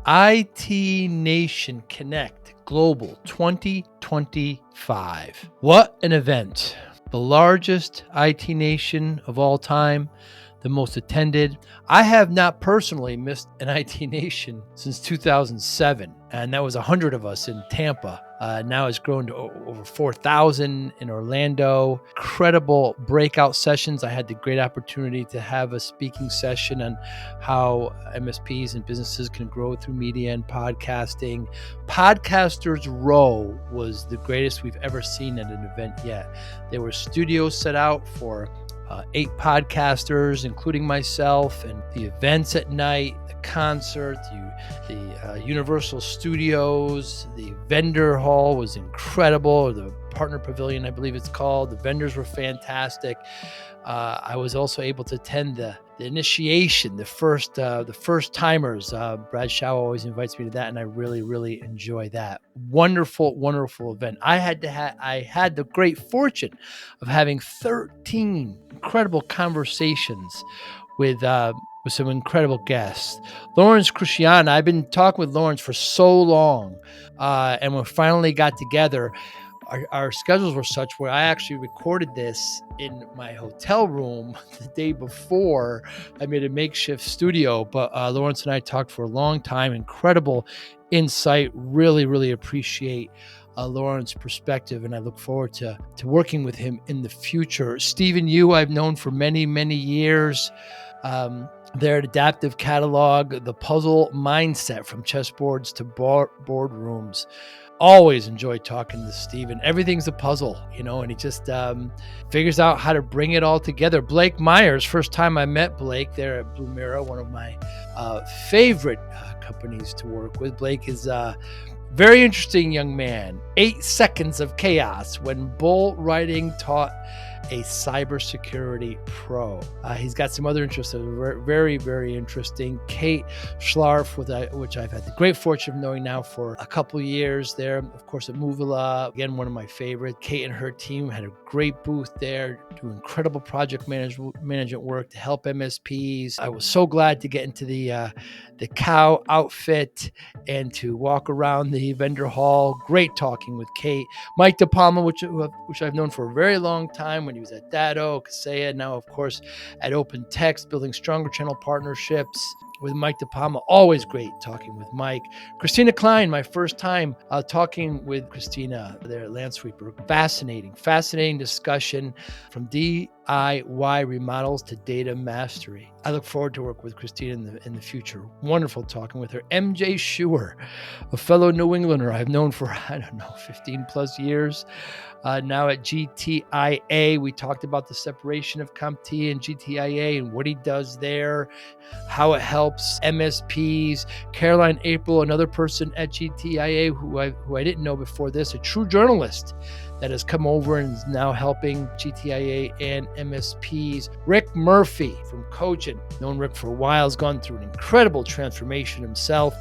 ITNation Connect Global 2025. What an event. The largest ITNation of all time, the most attended. I have not personally missed an ITNation since 2007, and that was 100 of us in Tampa. Now it's grown to over 4,000 in Orlando. Incredible breakout sessions. I had the great opportunity to have a speaking session on how MSPs and businesses can grow through media and podcasting. Podcasters Row was the greatest we've ever seen at an event yet. There were studios set out for 8 podcasters, including myself, and the events at night, the concert, the Universal Studios, the vendor hall was incredible, the partner pavilion, I believe it's called. The vendors were fantastic. I was also able to attend the initiation, the first timers. Brad Shaw always invites me to that, and I really enjoy that. Wonderful event. I had the great fortune of having 13 incredible conversations with some incredible guests. Lawrence Christiana, I've been talking with Lawrence for so long, and we finally got together. Our schedules were such where I actually recorded this in my hotel room the day before. I made a makeshift studio, but Lawrence and I talked for a long time. Incredible insight. Really appreciate Lawrence's perspective, and I look forward to working with him in the future. Stephen Yu, I've known for many years. Their adaptive catalog, the puzzle mindset from chessboards to boardrooms. Always enjoy talking to Stephen. Everything's a puzzle, and he just figures out how to bring it all together. Blake Myers, first time I met Blake there at Blue Mirror, one of my favorite companies to work with. Blake is a very interesting young man. 8 seconds of chaos when bull riding taught a cybersecurity pro. He's got some other interests that are very interesting. Kate Schlarf, which I've had the great fortune of knowing now for a couple of years there. Of course, at Movila, again, one of my favorites. Kate and her team had a great booth there, do incredible project management work to help MSPs. I was so glad to get into the cow outfit and to walk around the vendor hall. Great talking with Kate. Mike DePalma, which I've known for a very long time when he was at Datto, Kaseya, now of course at Open Text, building stronger channel partnerships with Mike DePalma. Always great talking with Mike. Christina Klein, my first time talking with Christina there at Landsweeper. Fascinating discussion from DIY remodels to data mastery. I look forward to work with Christina in the future. Wonderful talking with her. MJ Schuer, a fellow New Englander I've known for, 15 plus years. Now at GTIA, we talked about the separation of CompTIA and GTIA and what he does there, how it helps MSPs. Caroline April, another person at GTIA who I didn't know before this, a true journalist that has come over and is now helping GTIA and MSPs. Rick Murphy from Cogent, known Rick for a while, has gone through an incredible transformation himself,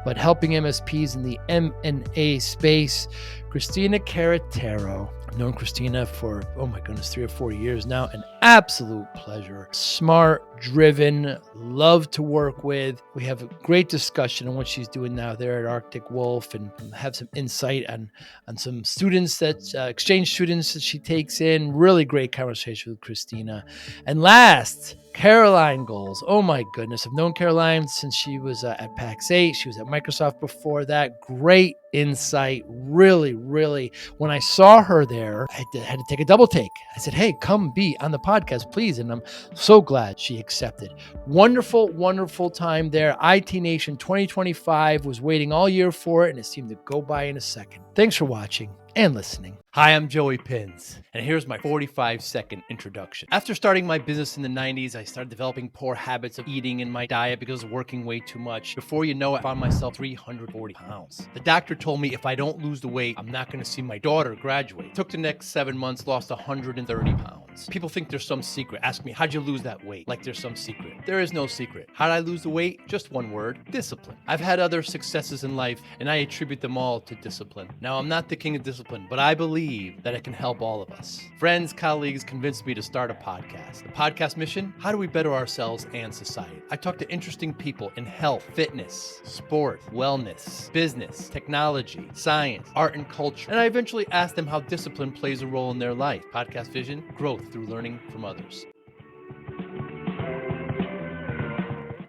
but helping MSPs in the M&A space. Christina Carretero. I've known Christina for, 3 or 4 years now. An absolute pleasure. Smart, driven, love to work with. We have a great discussion on what she's doing now there at Arctic Wolf, and have some insight on some students exchange students that she takes in. Really great conversation with Christina. And last, Caroline Goals. Oh my goodness. I've known Caroline since she was at PAX 8. She was at Microsoft before that. Great insight. Really. When I saw her there, I had to take a double take. I said, hey, come be on the podcast, please. And I'm so glad she accepted. Wonderful time there. ITNation 2025 was waiting all year for it, and it seemed to go by in a second. Thanks for watching and listening. Hi, I'm Joey Pinz, and here's my 45-second introduction. After starting my business in the 90s, I started developing poor habits of eating in my diet because of working way too much. Before you know it, I found myself 340 pounds. The doctor told me if I don't lose the weight, I'm not going to see my daughter graduate. Took the next 7 months, lost 130 pounds. excellence. People think there's some secret. Ask me, how'd you lose that weight? Like there's some secret. There is no secret. How'd I lose the weight? Just one word, discipline. I've had other successes in life, and I attribute them all to discipline. Now, I'm not the king of discipline, but I believe that it can help all of us. Friends, colleagues convinced me to start a podcast. The podcast mission, how do we better ourselves and society? I talk to interesting people in health, fitness, sport, wellness, business, technology, science, art, and culture. And I eventually ask them how discipline plays a role in their life. Podcast vision, growth through learning from others.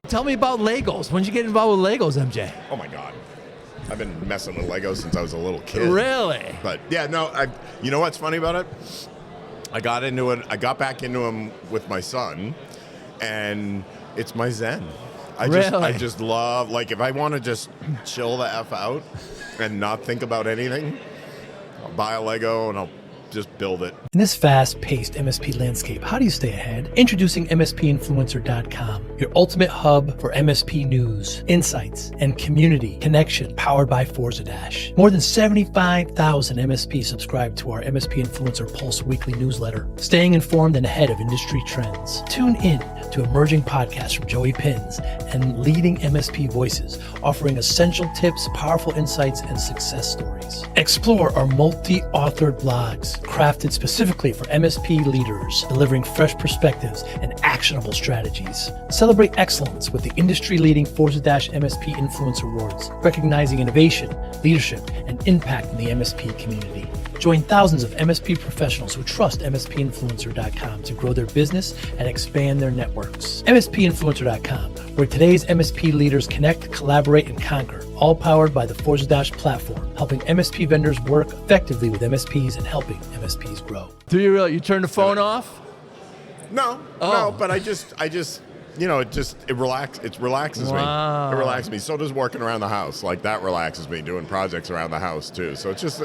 Tell me about Legos. When did you get involved with Legos, MJ? Oh my God. I've been messing with Legos since I was a little kid. Really? But yeah, no, you know what's funny about it? I got back into them with my son, and it's my zen. I just love, like, if I want to just chill the F out and not think about anything, I'll buy a Lego and I'll just build it. In this fast-paced MSP landscape, how do you stay ahead? Introducing MSPinfluencer.com, your ultimate hub for MSP news, insights, and community connection, powered by Forza Dash. More than 75,000 MSPs subscribe to our MSP Influencer Pulse weekly newsletter, staying informed and ahead of industry trends. Tune in to emerging podcasts from Joey Pinz and leading MSP voices, offering essential tips, powerful insights, and success stories. Explore our multi-authored blogs, crafted specifically for MSP leaders, delivering fresh perspectives and actionable strategies. Celebrate excellence with the industry-leading Forza Dash MSP Influencer Awards, recognizing innovation, leadership, and impact in the MSP community. Join thousands of MSP professionals who trust MSPinfluencer.com to grow their business and expand their networks. MSPinfluencer.com, where today's MSP leaders connect, collaborate, and conquer, all powered by the Forza Dash platform, helping MSP vendors work effectively with MSPs and helping MSPs grow. Do you really? You turn the phone off? No, but I just, you know, it relaxes me. It relaxes me. So does working around the house. Like, that relaxes me, doing projects around the house too. So it's just,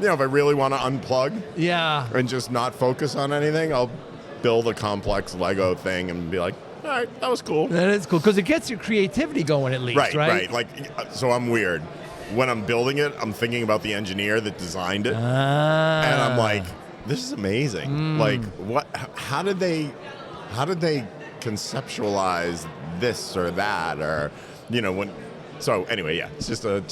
you know, if I really want to unplug, and just not focus on anything, I'll build a complex Lego thing and be like, all right, that was cool. That is cool, because it gets your creativity going at least, right? Right. Like, so I'm weird. When I'm building it, I'm thinking about the engineer that designed it, and I'm like, this is amazing. Like, what? How did they conceptualize this or that, or, you know, when? So anyway, yeah, it's just a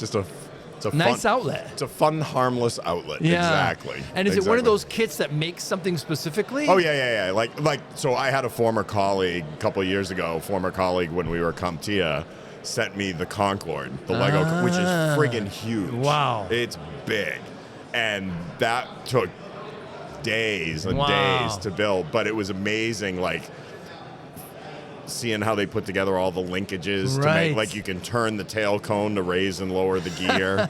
nice outlet. It's a fun, harmless outlet. Yeah. Exactly. And is it one of those kits that makes something specifically? Oh yeah. Like, so I had a former colleague a couple of years ago. When we were CompTIA, sent me the Concorde, the Lego, which is friggin' huge. Wow. It's big, and that took days and days to build, but it was amazing. Like, seeing how they put together all the linkages to make, like, you can turn the tail cone to raise and lower the gear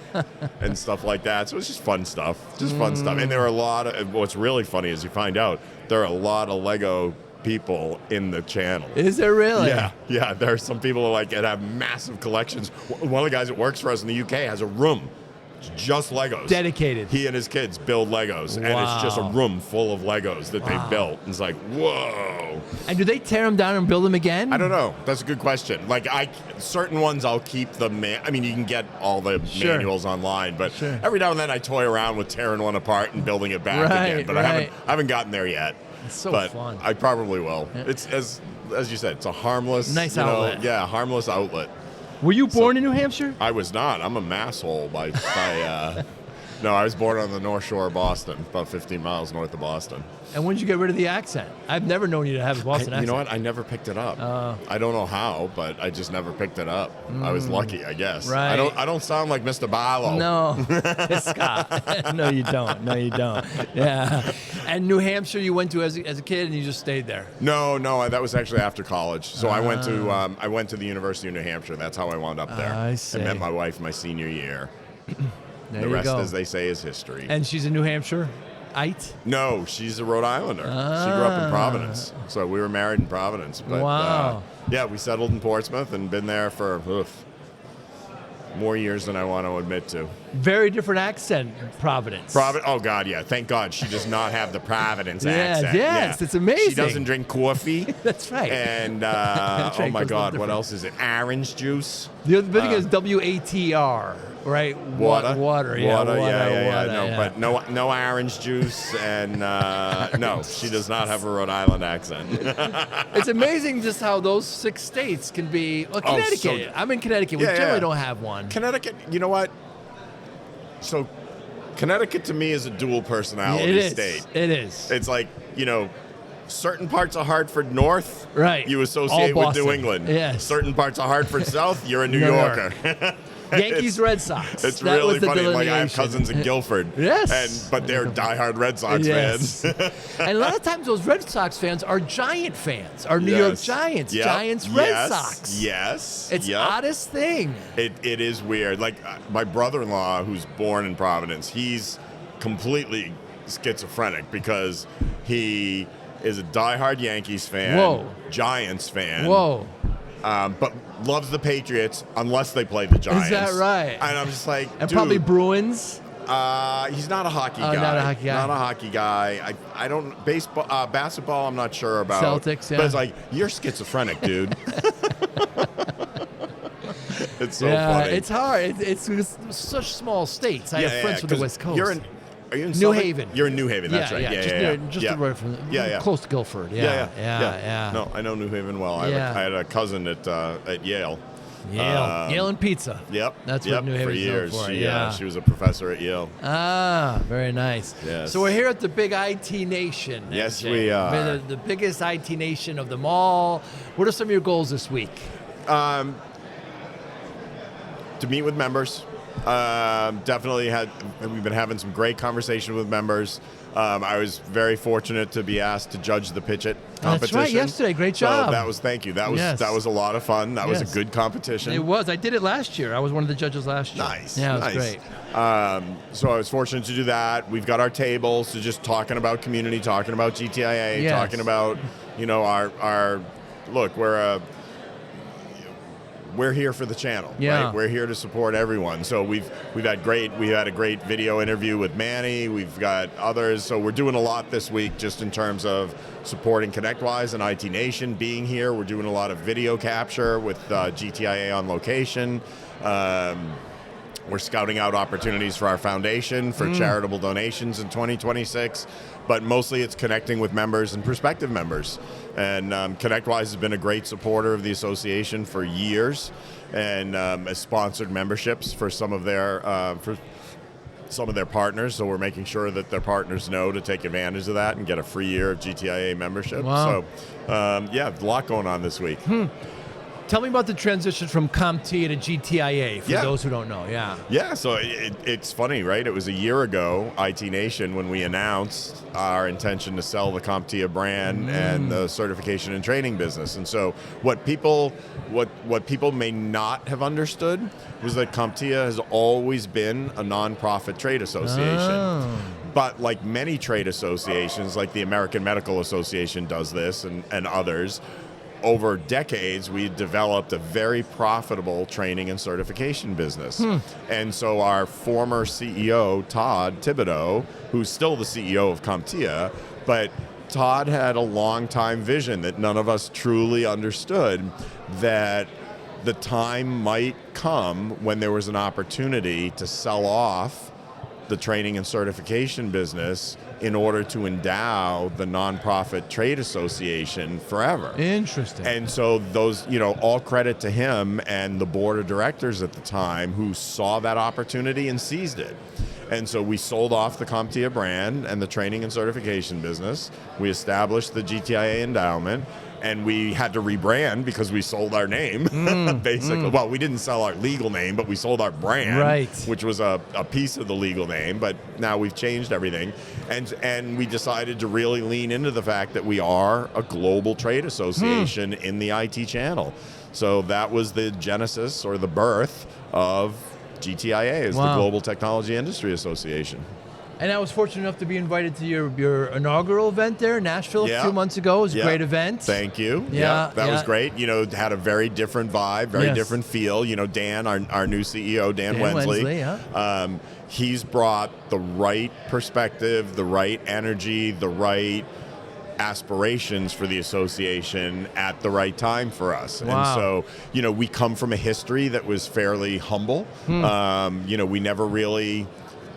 and stuff like that. So it's just fun stuff. And there are a lot of, what's really funny is you find out there are a lot of Lego people in the channel. Is there really? Yeah. There are some people that have massive collections. One of the guys that works for us in the UK has a room just Legos. Dedicated. He and his kids build Legos, and it's just a room full of Legos that they built. And it's like, whoa. And do they tear them down and build them again? I don't know. That's a good question. Like, certain ones I'll keep the I mean, you can get all the manuals online, but every now and then I toy around with tearing one apart and building it back again. But I haven't gotten there yet. It's so fun. I probably will. Yeah. It's as you said, it's a harmless, nice outlet. Harmless outlet. Were you born in New Hampshire? I was not. I'm a masshole by no, I was born on the North Shore of Boston, about 15 miles north of Boston. And when did you get rid of the accent? I've never known you to have a Boston accent. You know what? I never picked it up. I don't know how, but I just never picked it up. I was lucky, I guess. Right. I don't sound like Mr. Barlow. No, Scott. No, you don't. Yeah. And New Hampshire, you went to as a kid, and you just stayed there. No, that was actually after college. So I went to the University of New Hampshire. That's how I wound up there. I see. I met my wife my senior year. The rest, as they say, is history. And she's a New Hampshireite? No, she's a Rhode Islander. She grew up in Providence. So we were married in Providence. But, wow. We settled in Portsmouth and been there for More years than I want to admit to. Very different accent, Providence. Oh, God, yeah. Thank God she does not have the Providence accent. Yes, it's amazing. She doesn't drink coffee. That's right. And, oh, my God, what else is it? Orange juice. The other thing is WATR, right? Water. Water, yeah. But no orange juice, and no, she does not have a Rhode Island accent. It's amazing just how those 6 states can be. Well, Connecticut. I'm in Connecticut. We generally don't have one. Connecticut, you know what? So, Connecticut to me is a dual personality state. It is. It's like, certain parts of Hartford North, right? You associate with New England. Yes. Certain parts of Hartford South, you're a New Yorker. Yankees, Red Sox. It's really funny. Like I have cousins in Guilford. Yes. But they're diehard Red Sox fans. And a lot of times those Red Sox fans are Giant fans, are New York Giants, Giants, Red Sox. Yes. It's the oddest thing. It is weird. Like my brother-in-law, who's born in Providence, he's completely schizophrenic because he is a diehard Yankees fan, Giants fan. But loves the Patriots unless they play the Giants. Is that right? And I'm just like, and probably Bruins. He's not a hockey guy. Not a hockey guy. Not a hocky guy. I don't baseball, basketball. I'm not sure about Celtics. Yeah. But it's like you're schizophrenic, dude. It's so funny. It's hard. It's such small states. I have friends from the West Coast. Are you in New Haven? You're in New Haven. That's right. Just right from close to Guilford. Yeah. No, I know New Haven well. I had a cousin at Yale. Yale and pizza. Yep. That's what New Haven's for years. known for. She was a professor at Yale. Ah, very nice. Yes. So we're here at the big ITNation. Yes, we are. The biggest ITNation of them all. What are some of your goals this week? To meet with members. Definitely we've been having some great conversation with members. I was very fortunate to be asked to judge the Pitch It competition. That's right, yesterday. Great job. So thank you. That was a lot of fun. That was a good competition. It was. I did it last year. I was one of the judges last year. Nice. Yeah, it was great. So I was fortunate to do that. We've got our tables, so just talking about community, talking about GTIA, talking about, our look, we're here for the channel, right? We're here to support everyone. So we had a great video interview with Manny. We've got others. So we're doing a lot this week just in terms of supporting ConnectWise and ITNation being here. We're doing a lot of video capture with GTIA on location. We're scouting out opportunities for our foundation for charitable donations in 2026, but mostly it's connecting with members and prospective members. And ConnectWise has been a great supporter of the association for years, and has sponsored memberships for some of their partners. So we're making sure that their partners know to take advantage of that and get a free year of GTIA membership. Wow. So a lot going on this week. Tell me about the transition from CompTIA to GTIA for those who don't know. Yeah, so it's funny, right? It was a year ago, ITNation, when we announced our intention to sell the CompTIA brand and the certification and training business. And so what people may not have understood was that CompTIA has always been a nonprofit trade association. But like many trade associations, like the American Medical Association does this and others, over decades, we developed a very profitable training and certification business. And so our former CEO, Todd Thibodeau, who's still the CEO of CompTIA, but Todd had a long-time vision that none of us truly understood, that the time might come when there was an opportunity to sell off the training and certification business in order to endow the nonprofit trade association forever. Interesting. And so those, all credit to him and the board of directors at the time who saw that opportunity and seized it. And so we sold off the CompTIA brand and the training and certification business. We established the GTIA endowment, and we had to rebrand because we sold our name, basically. Well, we didn't sell our legal name, but we sold our brand, which was a piece of the legal name. But now we've changed everything. And we decided to really lean into the fact that we are a global trade association in the IT channel. So that was the genesis or the birth of GTIA, as the Global Technology Industry Association. And I was fortunate enough to be invited to your inaugural event there in Nashville a few months ago. It was a great event. Thank you. That was great. You know, had a very different vibe, very different feel. You know, Dan, our new CEO, Dan Wensley, he's brought the right perspective, the right energy, the right aspirations for the association at the right time for us. And so, you know, we come from a history that was fairly humble. You know, we never really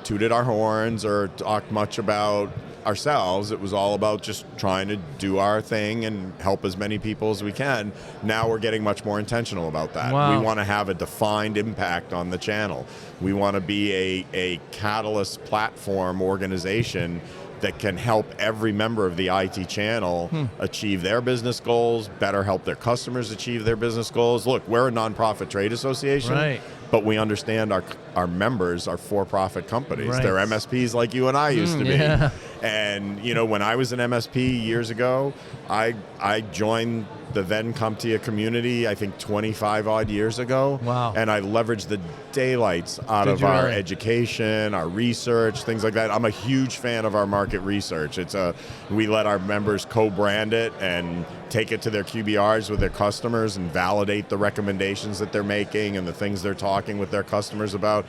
tooted our horns or talked much about ourselves. It was all about just trying to do our thing and help as many people as we can. Now we're getting much more intentional about that. We want to have a defined impact on the channel. We want to be a catalyst platform organization that can help every member of the IT channel achieve their business goals, better help their customers achieve their business goals. Look, we're a nonprofit trade association, but we understand our members are for-profit companies. They're MSPs like you and I used to be. And, you know, when I was an MSP years ago, I joined the then CompTIA community, I think 25 odd years ago. And I leveraged the daylights out of our education, our research, things like that. I'm a huge fan of our market research. We let our members co-brand it and take it to their QBRs with their customers and validate the recommendations that they're making and the things they're talking with their customers about.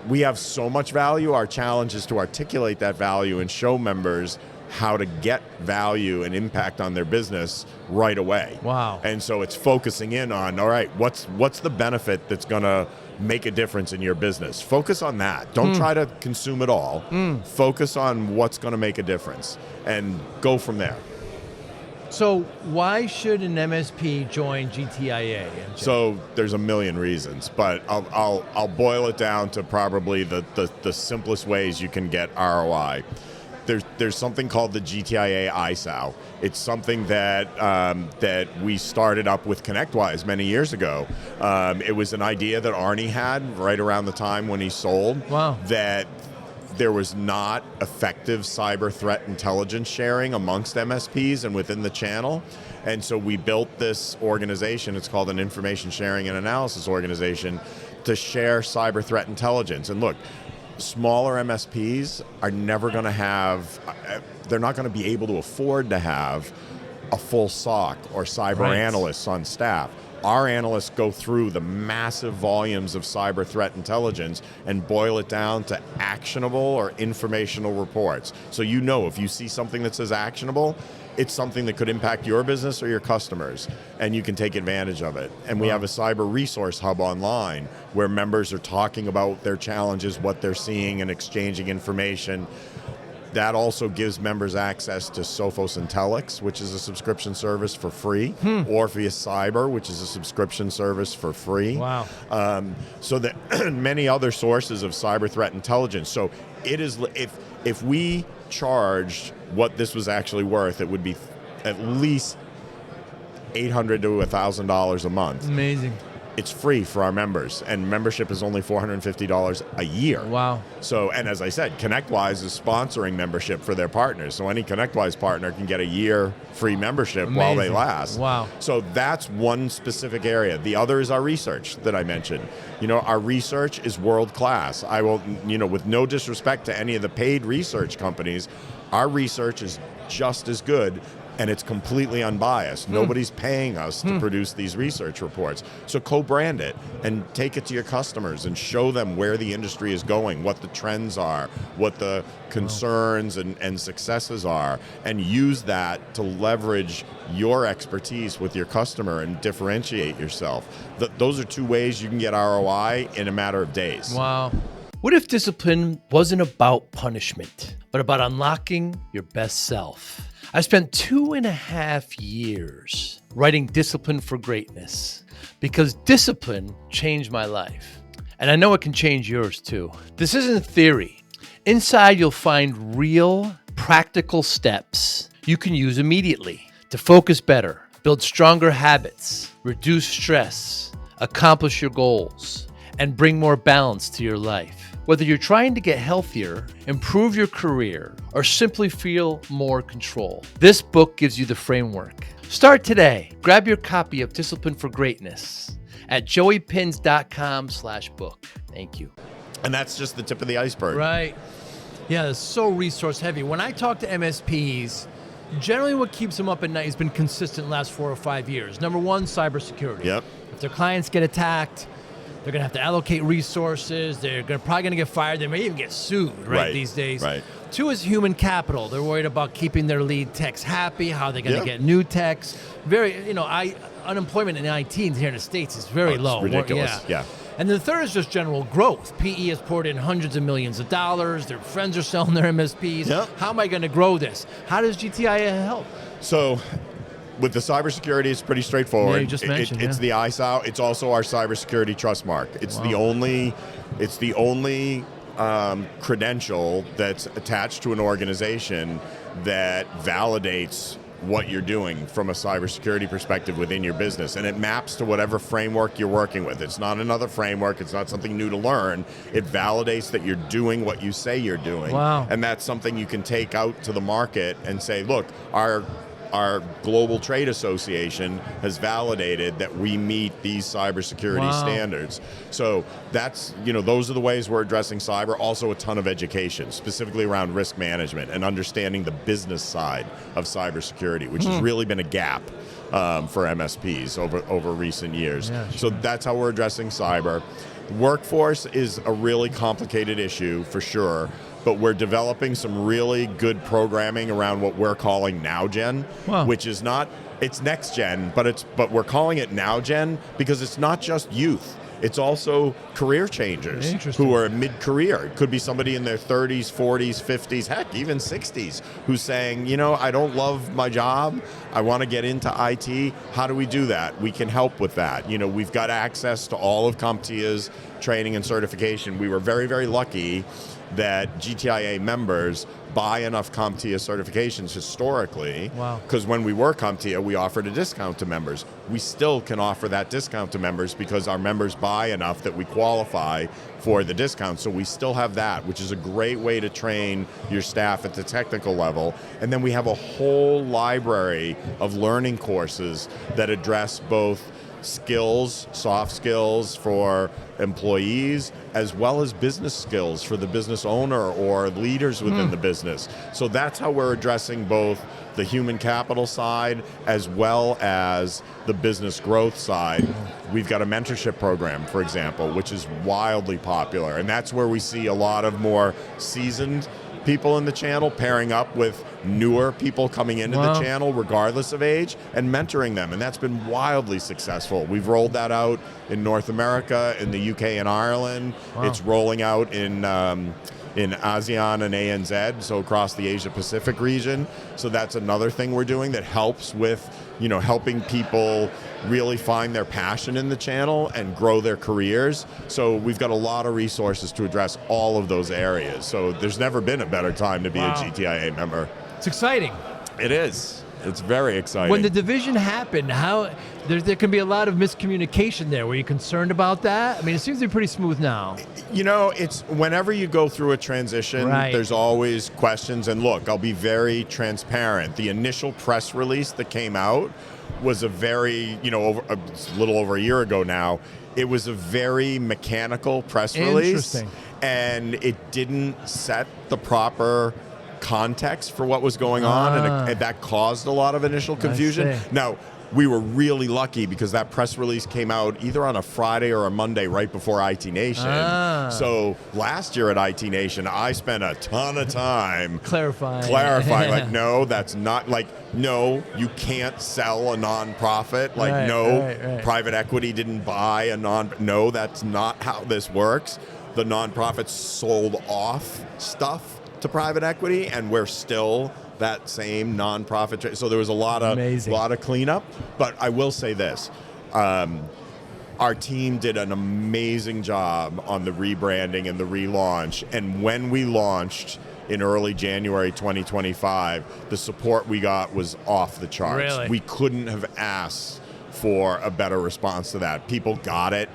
We have so much value. Our challenge is to articulate that value and show members how to get value and impact on their business right away. And so it's focusing in on, all right, what's the benefit that's going to make a difference in your business? Focus on that. Don't try to consume it all. Focus on what's going to make a difference and go from there. So why should an MSP join GTIA? So there's a million reasons, but I'll boil it down to probably the simplest ways you can get ROI. There's something called the GTIA ISAO. It's something that we started up with ConnectWise many years ago. It was an idea that Arnie had right around the time when he sold. That there was not effective cyber threat intelligence sharing amongst MSPs and within the channel. And so we built this organization, it's called an Information Sharing and Analysis Organization, to share cyber threat intelligence. And look, smaller MSPs are never going to have, they're not going to be able to afford to have a full SOC or cyber analysts on staff. Our analysts go through the massive volumes of cyber threat intelligence and boil it down to actionable or informational reports. So you know if you see something that says actionable, it's something that could impact your business or your customers, and you can take advantage of it. And we have a cyber resource hub online where members are talking about their challenges, what they're seeing, and exchanging information. That also gives members access to Sophos Intelix, which is a subscription service for free, Orpheus Cyber, which is a subscription service for free. So that many other sources of cyber threat intelligence. So it is, if we charged what this was actually worth, it would be at least $800 to $1,000 a month. Amazing. It's free for our members, and membership is only $450 a year. So, and as I said, ConnectWise is sponsoring membership for their partners. So any ConnectWise partner can get a year free membership while they last. So that's one specific area. The other is our research that I mentioned. You know, our research is world class. I will, you know, with no disrespect to any of the paid research companies, our research is just as good. And it's completely unbiased. Nobody's paying us to produce these research reports. So co-brand it and take it to your customers and show them where the industry is going, what the trends are, what the concerns and successes are, and use that to leverage your expertise with your customer and differentiate yourself. Those are two ways you can get ROI in a matter of days. What if discipline wasn't about punishment, but about unlocking your best self? I spent 2.5 years writing Discipline for Greatness because discipline changed my life. And I know it can change yours too. This isn't theory. Inside, you'll find real, practical steps you can use immediately to focus better, build stronger habits, reduce stress, accomplish your goals, and bring more balance to your life. Whether you're trying to get healthier, improve your career, or simply feel more control, this book gives you the framework. Start today. Grab your copy of Discipline for Greatness at joeypinz.com/book. Thank you. And that's just the tip of the iceberg. Right. Yeah, it's so resource heavy. When I talk to MSPs, generally what keeps them up at night has been consistent the last 4 or 5 years. Number one, cybersecurity. Yep. If their clients get attacked, they're going to have to allocate resources. They're probably going to get fired. They may even get sued, right, these days. Right. 2 is human capital. They're worried about keeping their lead techs happy, how they're going to get new techs. Unemployment in IT here in the States is very low. It's ridiculous. Yeah. And the third is just general growth. PE has poured in hundreds of millions of dollars. Their friends are selling their MSPs. Yep. How am I going to grow this? How does GTIA help? So with the cybersecurity, it's pretty straightforward. Yeah, you just mentioned, it's the ISAO. It's also our Cybersecurity Trust Mark. It's the only credential that's attached to an organization that validates what you're doing from a cybersecurity perspective within your business, and it maps to whatever framework you're working with. It's not another framework. It's not something new to learn. It validates that you're doing what you say you're doing. Wow. And that's something you can take out to the market and say, look, our Global Trade Association has validated that we meet these cybersecurity standards. So that's, those are the ways we're addressing cyber. Also a ton of education, specifically around risk management and understanding the business side of cybersecurity, which has really been a gap for MSPs over recent years. Yeah, sure. So that's how we're addressing cyber. Workforce is a really complicated issue for sure, but we're developing some really good programming around what we're calling NowGen, which is not, it's next gen, but we're calling it NowGen because it's not just youth. It's also career changers who are mid-career. It could be somebody in their 30s, 40s, 50s, heck, even 60s, who's saying, I don't love my job. I want to get into IT. How do we do that? We can help with that. We've got access to all of CompTIA's training and certification. We were very, very lucky that GTIA members buy enough CompTIA certifications historically, because when we were CompTIA, we offered a discount to members. We still can offer that discount to members because our members buy enough that we qualify for the discount. So we still have that, which is a great way to train your staff at the technical level. And then we have a whole library of learning courses that address both skills, soft skills for employees, as well as business skills for the business owner or leaders within the business. So that's how we're addressing both the human capital side as well as the business growth side. We've got a mentorship program, for example, which is wildly popular, and that's where we see a lot of more seasoned people in the channel pairing up with newer people coming into the channel regardless of age and mentoring them, and that's been wildly successful. We've rolled that out in North America, in the UK and Ireland. It's rolling out in ASEAN and ANZ, so across the Asia Pacific region. So that's another thing we're doing that helps with helping people really find their passion in the channel and grow their careers. So we've got a lot of resources to address all of those areas. So there's never been a better time to be a GTIA member. It's exciting. It is. It's very exciting. When the division happened, there can be a lot of miscommunication there. Were you concerned about that? I mean, it seems to be pretty smooth now. It's whenever you go through a transition, there's always questions. And look, I'll be very transparent. The initial press release that came out was a very, a little over a year ago now. It was a very mechanical press release. And it didn't set the proper context for what was going on, and that caused a lot of initial confusion. Now, we were really lucky because that press release came out either on a Friday or a Monday right before ITNation. So last year at ITNation, I spent a ton of time clarifying like, no, that's not, like, no, you can't sell a nonprofit. Like, private equity didn't buy no, that's not how this works. The nonprofits sold off stuff to private equity, and we're still that same nonprofit. So there was a lot of cleanup. But I will say this: our team did an amazing job on the rebranding and the relaunch. And when we launched in early January 2025, the support we got was off the charts. Really? We couldn't have asked for a better response to that. People got it,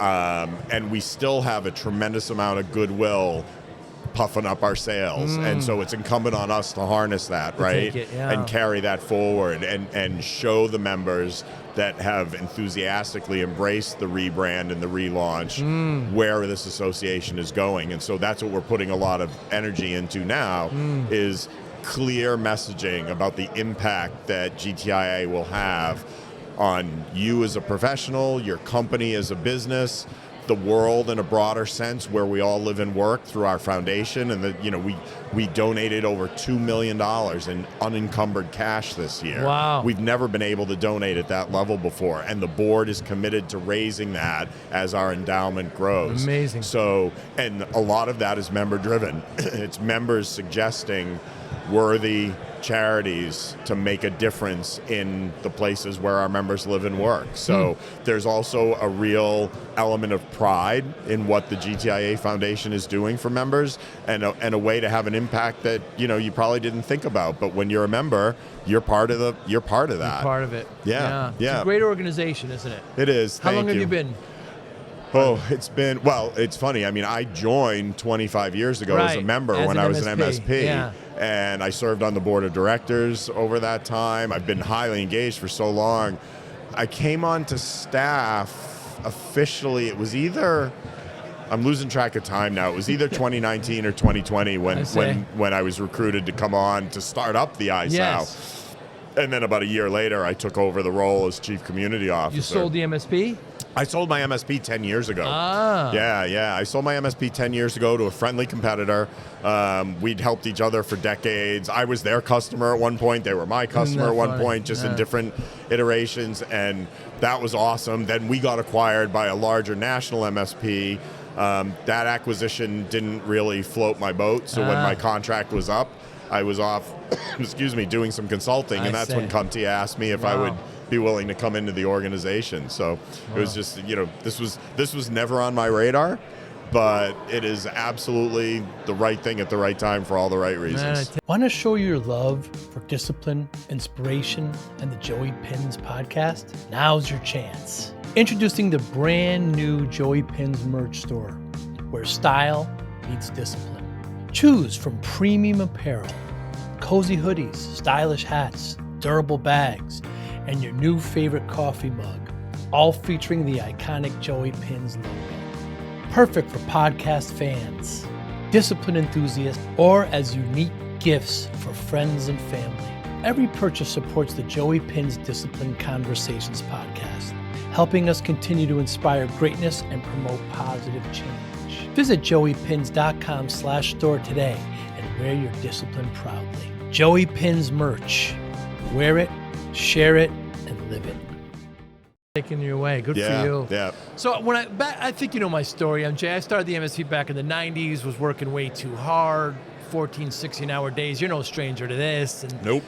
and we still have a tremendous amount of goodwill puffing up our sales. And so it's incumbent on us to harness that, right? And carry that forward and show the members that have enthusiastically embraced the rebrand and the relaunch where this association is going. And so that's what we're putting a lot of energy into now is clear messaging about the impact that GTIA will have on you as a professional, your company as a business, the world in a broader sense where we all live and work through our foundation. And we donated over $2 million in unencumbered cash this year. Wow. We've never been able to donate at that level before, and the board is committed to raising that as our endowment grows. Amazing. So, and a lot of that is member driven. It's members suggesting worthy charities to make a difference in the places where our members live and work. So there's also a real element of pride in what the GTIA Foundation is doing for members, and a way to have an impact that you probably didn't think about. But when you're a member, you're part of that. You're part of it. Yeah. It's a great organization, isn't it? It is. How long have you been? Oh, it's funny. I mean, I joined 25 years ago as a member when I was an MSP. And I served on the board of directors over that time. I've been highly engaged for so long. I came on to staff officially, it was either, I'm losing track of time now, it was either 2019 or 2020 when I was recruited to come on to start up the ISAO. Yes. And then about a year later, I took over the role as chief community officer. You sold the MSP? I sold my MSP 10 years ago. Ah. Yeah. I sold my MSP 10 years ago to a friendly competitor. We'd helped each other for decades. I was their customer at one point. They were my customer at one point, just in different iterations. And that was awesome. Then we got acquired by a larger national MSP. That acquisition didn't really float my boat. So when my contract was up, I was off, doing some consulting. And that's when CompTIA asked me if I would be willing to come into the organization. So it was just, this was never on my radar, but it is absolutely the right thing at the right time for all the right reasons. Want to show your love for discipline, inspiration, and the Joey Pinz podcast? Now's your chance. Introducing the brand new Joey Pinz merch store, where style meets discipline. Choose from premium apparel, cozy hoodies, stylish hats, durable bags, and your new favorite coffee mug, all featuring the iconic Joey Pinz logo. Perfect for podcast fans, discipline enthusiasts, or as unique gifts for friends and family. Every purchase supports the Joey Pinz Discipline Conversations podcast, helping us continue to inspire greatness and promote positive change. Visit joeypinz.com/store today and wear your discipline proudly. Joey Pinz merch. Wear it, share it, and live it. Taking your way. Good for you. Yeah. So when I think you know my story, MJ. I started the MSP back in the 90s, was working way too hard, 14, 16-hour days. You're no stranger to this. And nope.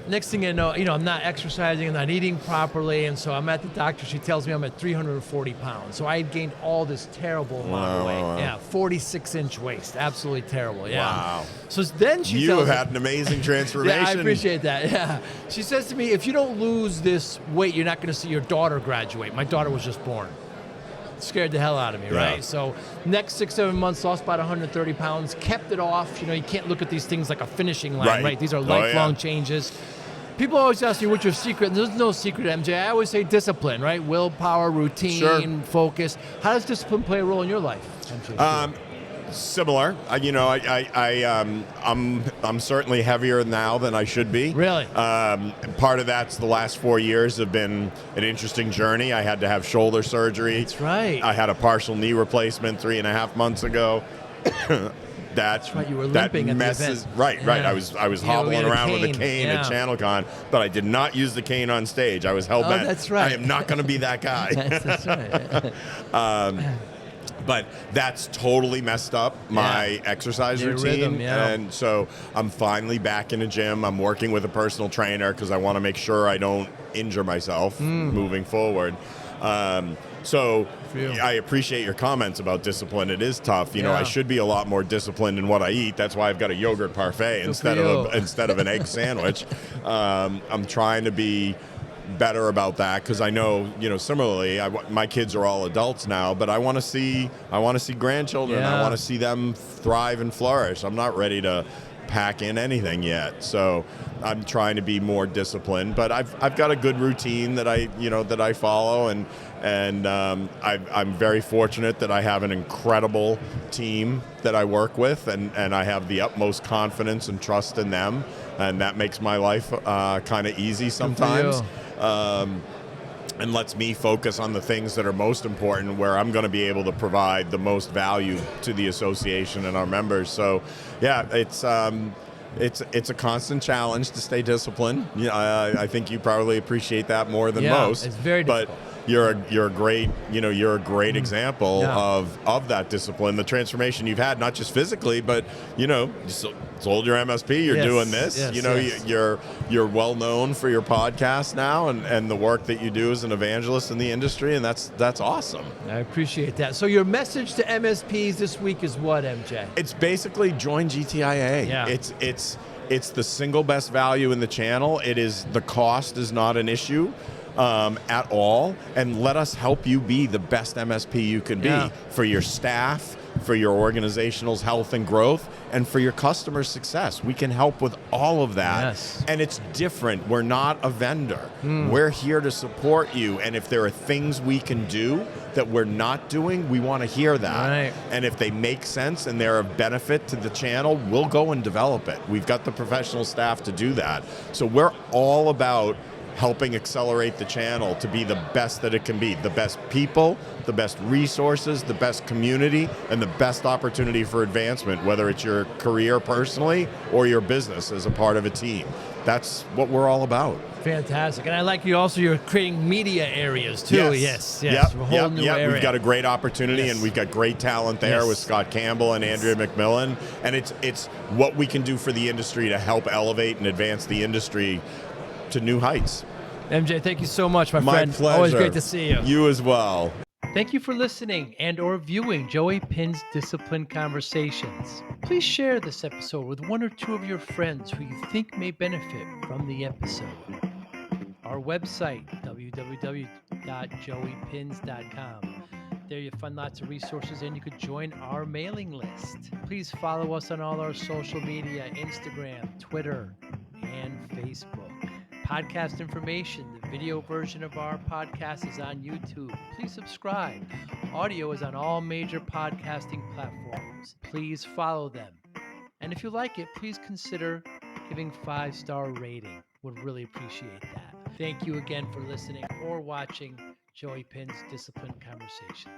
Next thing you know, I'm not exercising, I'm not eating properly, and so I'm at the doctor. She tells me I'm at 340 pounds. So I had gained all this terrible amount of weight. Wow. Yeah, 46-inch waist. Absolutely terrible. Yeah. Wow. So then she You tells have me, had an amazing transformation. yeah, I appreciate that. Yeah. She says to me, if you don't lose this weight, you're not going to see your daughter graduate. My daughter was just born. Scared the hell out of me, right? So next 6-7 months, lost about 130 pounds, kept it off. You can't look at these things like a finishing line, right? These are lifelong changes. People always ask me, what's your secret? There's no secret, MJ. I always say discipline, right? Willpower, routine, focus. How does discipline play a role in your life, MJ? Similar. I'm certainly heavier now than I should be. Really? Part of that's the last 4 years have been an interesting journey. I had to have shoulder surgery. That's right. I had a partial knee replacement 3.5 months ago. That's right. You were limping at the event. Right. I was hobbling around with a cane at ChannelCon, but I did not use the cane on stage. I was hell bent. That's right. I am not going to be that guy. That's right. But that's totally messed up my exercise routine. Rhythm, And so I'm finally back in a gym. I'm working with a personal trainer because I want to make sure I don't injure myself moving forward. So I appreciate your comments about discipline. It is tough. I should be a lot more disciplined in what I eat. That's why I've got a yogurt parfait instead of an egg sandwich. I'm trying to be better about that, because I know, similarly, my kids are all adults now, but I want to see grandchildren. I want to see them thrive and flourish. I'm not ready to pack in anything yet, so I'm trying to be more disciplined. But I've got a good routine that I follow, and I'm very fortunate that I have an incredible team that I work with, and I have the utmost confidence and trust in them, and that makes my life kind of easy sometimes. And lets me focus on the things that are most important, where I'm going to be able to provide the most value to the association and our members. So, yeah, it's a constant challenge to stay disciplined. I think you probably appreciate that more than most. It's very difficult. But you're a great example of that discipline, the transformation you've had, not just physically, but you sold your MSP, you're doing this, you're well known for your podcast now, and the work that you do as an evangelist in the industry, and that's awesome. I appreciate that. So your message to MSPs this week is what, MJ? It's basically join GTIA. Yeah. It's the single best value in the channel. The cost is not an issue at all, and let us help you be the best MSP you can be for your staff, for your organizational's health and growth, and for your customer success. We can help with all of that, and it's different. We're not a vendor. We're here to support you, and if there are things we can do that we're not doing, we want to hear that. Right. And if they make sense and they're of benefit to the channel, we'll go and develop it. We've got the professional staff to do that. So we're all about helping accelerate the channel to be the best that it can be. The best people, the best resources, the best community, and the best opportunity for advancement, whether it's your career personally or your business as a part of a team. That's what we're all about. Fantastic. And I like you're creating media areas too. Yes. A whole new area. We've got a great opportunity, and we've got great talent there with Scott Campbell and Andrea McMillan. And it's what we can do for the industry to help elevate and advance the industry to new heights. MJ, thank you so much, my friend. My pleasure. Always great to see you. You as well. Thank you for listening and or viewing Joey Pinz Discipline Conversations. Please share this episode with one or two of your friends who you think may benefit from the episode. Our website, www.joeypinz.com. There you'll find lots of resources, and you could join our mailing list. Please follow us on all our social media, Instagram, Twitter, and Facebook. Podcast information, the video version of our podcast is on YouTube. Please subscribe. Audio is on all major podcasting platforms. Please follow them. And if you like it, please consider giving 5-star rating. Would really appreciate that. Thank you again for listening or watching Joey Pinz Discipline Conversations.